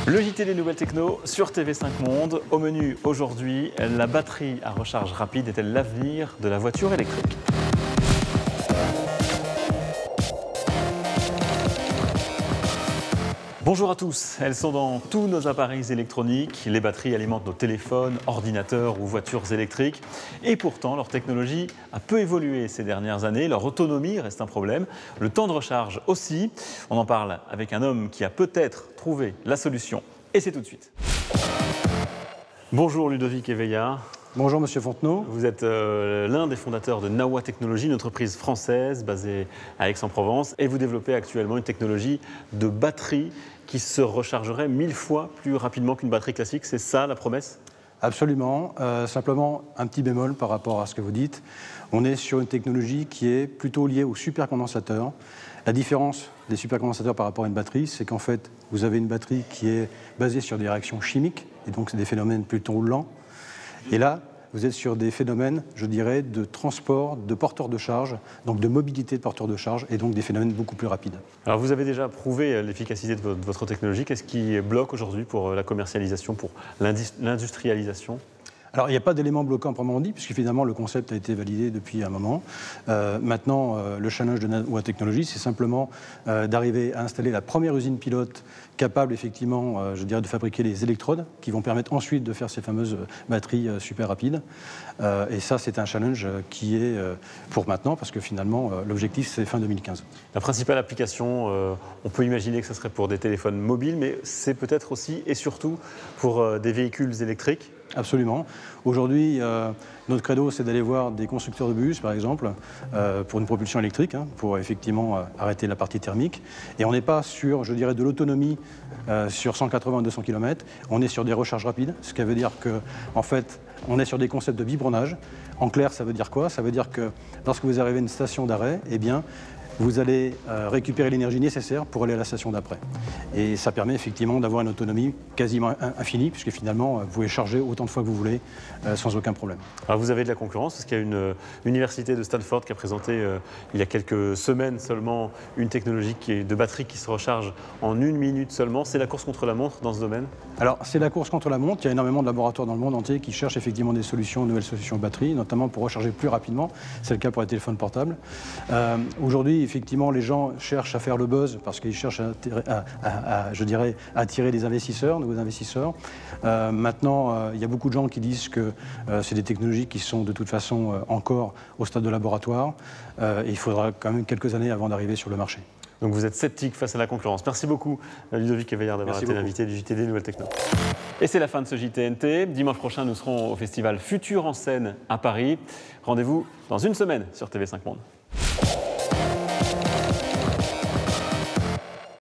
Le JT des nouvelles techno sur TV5 Monde. Au menu aujourd'hui, la batterie à recharge rapide est-elle l'avenir de la voiture électrique ? Bonjour à tous, elles sont dans tous nos appareils électroniques. Les batteries alimentent nos téléphones, ordinateurs ou voitures électriques. Et pourtant, leur technologie a peu évolué ces dernières années. Leur autonomie reste un problème. Le temps de recharge aussi. On en parle avec un homme qui a peut-être trouvé la solution. Et c'est tout de suite. Bonjour Ludovic Eveillard. Bonjour Monsieur Fontenot. Vous êtes l'un des fondateurs de Nawa Technologies, une entreprise française basée à Aix-en-Provence. Et vous développez actuellement une technologie de batterie qui se rechargerait 1000 fois plus rapidement qu'une batterie classique. C'est ça la promesse ? Absolument. Simplement un petit bémol par rapport à ce que vous dites. On est sur une technologie qui est plutôt liée aux supercondensateurs. La différence des supercondensateurs par rapport à une batterie, c'est qu'en fait, vous avez une batterie qui est basée sur des réactions chimiques, et donc c'est des phénomènes plutôt lents. Et là, vous êtes sur des phénomènes, je dirais, de transport de porteurs de charge, donc de mobilité de porteurs de charge, et donc des phénomènes beaucoup plus rapides. Alors vous avez déjà prouvé l'efficacité de votre technologie. Qu'est-ce qui bloque aujourd'hui pour la commercialisation, pour l'industrialisation ? Alors, il n'y a pas d'élément bloquant proprement dit, puisque finalement, le concept a été validé depuis un moment. Maintenant, le challenge de Nawa Technologies, c'est simplement d'arriver à installer la première usine pilote capable, effectivement, je dirais, de fabriquer les électrodes qui vont permettre ensuite de faire ces fameuses batteries super rapides. Et ça, c'est un challenge qui est pour maintenant, parce que finalement, l'objectif, c'est fin 2015. La principale application, on peut imaginer que ce serait pour des téléphones mobiles, mais c'est peut-être aussi et surtout pour des véhicules électriques. Absolument. Aujourd'hui, notre credo, c'est d'aller voir des constructeurs de bus, par exemple, pour une propulsion électrique, pour effectivement arrêter la partie thermique. Et on n'est pas sur, je dirais, de l'autonomie sur 180 ou 200 km. On est sur des recharges rapides, ce qui veut dire qu'en fait, on est sur des concepts de biberonnage. En clair, ça veut dire quoi ? Ça veut dire que lorsque vous arrivez à une station d'arrêt, eh bien, vous allez récupérer l'énergie nécessaire pour aller à la station d'après. Et ça permet effectivement d'avoir une autonomie quasiment infinie, puisque finalement, vous pouvez charger autant de fois que vous voulez, sans aucun problème. Alors vous avez de la concurrence, parce qu'il y a une université de Stanford qui a présenté il y a quelques semaines seulement une technologie de batterie qui se recharge en 1 minute seulement. C'est la course contre la montre dans ce domaine ? Alors, c'est la course contre la montre. Il y a énormément de laboratoires dans le monde entier qui cherchent effectivement des solutions, de nouvelles solutions de batterie, notamment pour recharger plus rapidement. C'est le cas pour les téléphones portables. Aujourd'hui, effectivement, les gens cherchent à faire le buzz parce qu'ils cherchent je dirais, à attirer des investisseurs, nouveaux investisseurs. Maintenant, il y a beaucoup de gens qui disent que c'est des technologies qui sont de toute façon encore au stade de laboratoire. Et il faudra quand même quelques années avant d'arriver sur le marché. Donc vous êtes sceptique face à la concurrence. Merci beaucoup Ludovic Eveillard d'avoir été l'invité du JT des Nouvelles Techno. Et c'est la fin de ce JTNT. Dimanche prochain, nous serons au festival Futur en scène à Paris. Rendez-vous dans une semaine sur TV5 Monde.